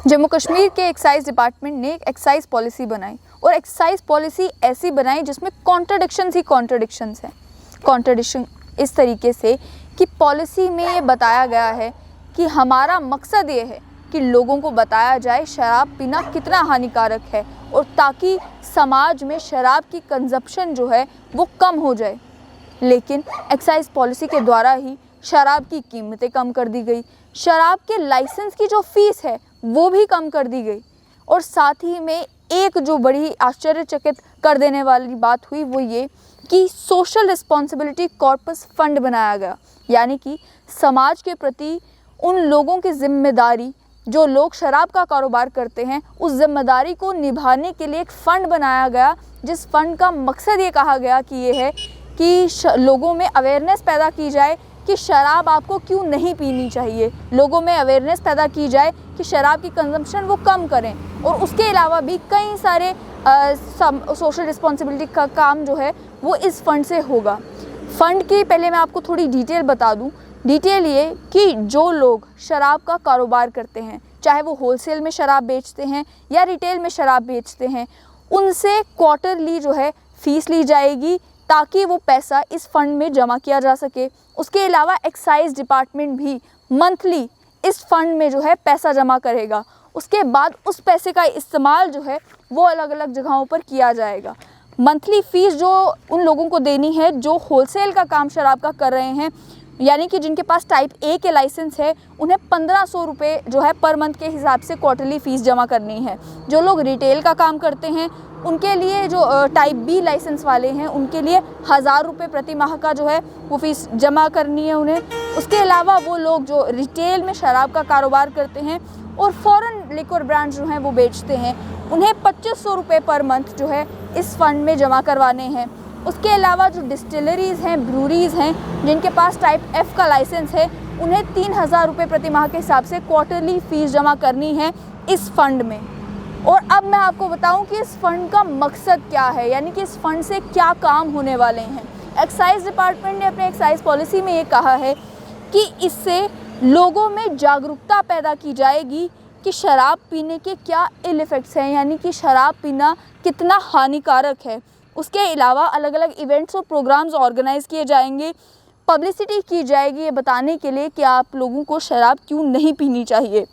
जम्मू कश्मीर के excise department ने एक एक्साइज पॉलिसी बनाई और एक्साइज पॉलिसी ऐसी बनाई जिसमें कॉन्ट्रडिक्शंस ही कॉन्ट्रडिक्शंस हैं। कॉन्ट्रडिक्शन इस तरीके से कि पॉलिसी में ये बताया गया है कि हमारा मकसद ये है कि लोगों को बताया जाए शराब पीना कितना हानिकारक है और ताकि समाज में शराब की कंजप्शन जो है वो कम हो जाए। लेकिन एक्साइज पॉलिसी के द्वारा ही शराब की कीमतें कम कर दी गई, शराब के लाइसेंस की जो फ़ीस है वो भी कम कर दी गई और साथ ही में एक जो बड़ी आश्चर्यचकित कर देने वाली बात हुई वो ये कि सोशल रिस्पॉन्सिबिलिटी कॉर्पस फंड बनाया गया, यानी कि समाज के प्रति उन लोगों की जिम्मेदारी जो लोग शराब का कारोबार करते हैं उस जिम्मेदारी को निभाने के लिए एक फ़ंड बनाया गया, जिस फ़ंड का मकसद ये कहा गया कि ये है कि लोगों में अवेयरनेस पैदा की जाए कि शराब आपको क्यों नहीं पीनी चाहिए, लोगों में अवेयरनेस पैदा की जाए कि शराब की कंजम्पशन वो कम करें। और उसके अलावा भी कई सारे सोशल रिस्पॉन्सिबिलिटी का काम जो है वो इस फ़ंड से होगा। फ़ंड की पहले मैं आपको थोड़ी डिटेल बता दूं। डिटेल ये कि जो लोग शराब का कारोबार करते हैं, चाहे वो होलसेल में शराब बेचते हैं या रिटेल में शराब बेचते हैं, उनसे क्वार्टरली जो है फ़ीस ली जाएगी ताकि वो पैसा इस फ़ंड में जमा किया जा सके। उसके अलावा एक्साइज डिपार्टमेंट भी मंथली इस फ़ंड में जो है पैसा जमा करेगा। उसके बाद उस पैसे का इस्तेमाल जो है वो अलग अलग जगहों पर किया जाएगा। मंथली फ़ीस जो उन लोगों को देनी है जो होलसेल का काम शराब का कर रहे हैं, यानी कि जिनके पास टाइप ए के लाइसेंस है, उन्हें 1500 रुपये जो है पर मंथ के हिसाब से क्वार्टरली फ़ीस जमा करनी है। जो लोग रिटेल का काम करते हैं उनके लिए, जो टाइप बी लाइसेंस वाले हैं, उनके लिए 1000 रुपये प्रति माह का जो है वो फ़ीस जमा करनी है उन्हें। उसके अलावा वो लोग जो रिटेल में शराब का कारोबार करते हैं और फ़ॉरेन लिक्वर ब्रांड्स जो हैं वो बेचते हैं, उन्हें 2500 रुपये पर मंथ जो है इस फ़ंड में जमा करवाने हैं। उसके अलावा जो डिस्टिलरीज़ हैं, ब्रूरीज़ हैं, जिनके पास टाइप एफ़ का लाइसेंस है, उन्हें 3000 रुपये प्रति माह के हिसाब से क्वार्टरली फ़ीस जमा करनी है इस फ़ंड में। और अब मैं आपको बताऊं कि इस फ़ंड का मकसद क्या है, यानी कि इस फ़ंड से क्या काम होने वाले हैं। एक्साइज डिपार्टमेंट ने अपने एक्साइज पॉलिसी में ये कहा है कि इससे लोगों में जागरूकता पैदा की जाएगी कि शराब पीने के क्या इल इफ़ेक्ट्स हैं, यानी कि शराब पीना कितना हानिकारक है। उसके अलावा अलग अलग इवेंट्स और प्रोग्राम्स ऑर्गेनाइज़ किए जाएंगे, पब्लिसिटी की जाएगी ये बताने के लिए कि आप लोगों को शराब क्यों नहीं पीनी चाहिए।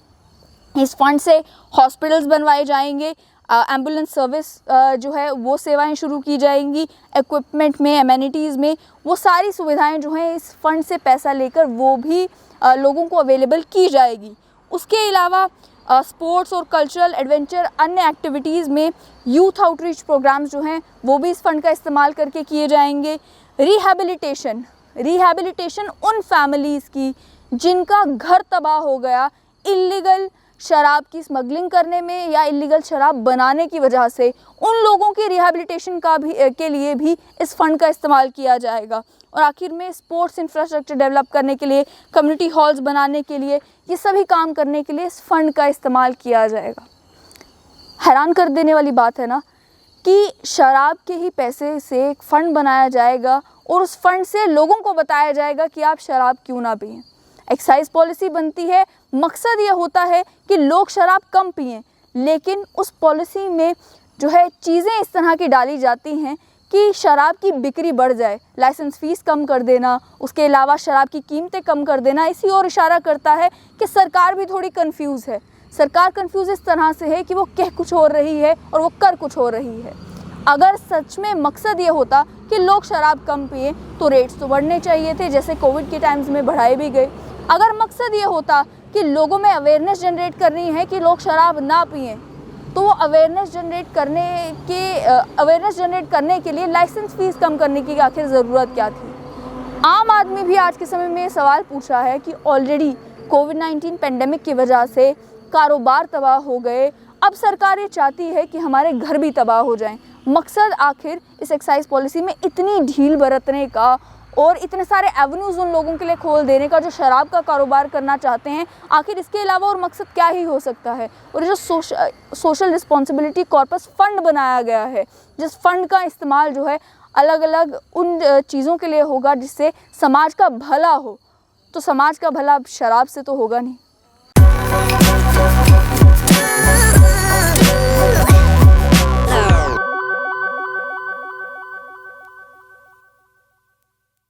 इस फंड से हॉस्पिटल्स बनवाए जाएंगे, एम्बुलेंस सर्विस जो है वो सेवाएं शुरू की जाएंगी, इक्विपमेंट में, एमेनिटीज़ में, वो सारी सुविधाएं जो हैं इस फंड से पैसा लेकर वो भी लोगों को अवेलेबल की जाएगी। उसके अलावा स्पोर्ट्स और कल्चरल एडवेंचर अन्य एक्टिविटीज़ में यूथ आउटरीच प्रोग्राम्स जो हैं वो भी इस फंड का इस्तेमाल करके किए जाएंगे। रिहैबिलिटेशन उन फैमिलीज़ की जिनका घर तबाह हो गया इल्लीगल शराब की स्मगलिंग करने में या इल्लीगल शराब बनाने की वजह से, उन लोगों की रिहैबिलिटेशन का भी के लिए भी इस फंड का इस्तेमाल किया जाएगा। और आखिर में स्पोर्ट्स इंफ्रास्ट्रक्चर डेवलप करने के लिए, कम्युनिटी हॉल्स बनाने के लिए, ये सभी काम करने के लिए इस फंड का इस्तेमाल किया जाएगा। हैरान कर देने वाली बात है ना कि शराब के ही पैसे से एक फ़ंड बनाया जाएगा और उस फंड से लोगों को बताया जाएगा कि आप शराब क्यों ना पिएं। एक्साइज पॉलिसी बनती है, मकसद ये होता है कि लोग शराब कम पिएं, लेकिन उस पॉलिसी में जो है चीज़ें इस तरह की डाली जाती हैं कि शराब की बिक्री बढ़ जाए, लाइसेंस फ़ीस कम कर देना, उसके अलावा शराब की कीमतें कम कर देना। इसी और इशारा करता है कि सरकार भी थोड़ी कंफ्यूज है। सरकार कंफ्यूज इस तरह से है कि वो कह कुछ और रही है और वो कर कुछ और रही है। अगर सच में मकसद ये होता कि लोग शराब कम पिए तो रेट्स तो बढ़ने चाहिए थे, जैसे कोविड के टाइम्स में बढ़ाए भी गए। अगर मकसद ये होता कि लोगों में अवेयरनेस जनरेट करनी है कि लोग शराब ना पिएं, तो वो अवेयरनेस जनरेट करने के लिए लाइसेंस फ़ीस कम करने की आखिर ज़रूरत क्या थी। आम आदमी भी आज के समय में सवाल पूछ रहा है कि ऑलरेडी कोविड-19 पेंडेमिक की वजह से कारोबार तबाह हो गए, अब सरकार ये चाहती है कि हमारे घर भी तबाह हो जाएं। मकसद आखिर इस एक्साइज पॉलिसी में इतनी ढील बरतने का और इतने सारे एवेन्यूज़ उन लोगों के लिए खोल देने का जो शराब का कारोबार करना चाहते हैं, आखिर इसके अलावा और मकसद क्या ही हो सकता है। और जो सोशल रिस्पॉन्सिबिलिटी कॉर्पस फंड बनाया गया है, जिस फंड का इस्तेमाल जो है अलग अलग उन चीज़ों के लिए होगा जिससे समाज का भला हो, तो समाज का भला शराब से तो होगा नहीं।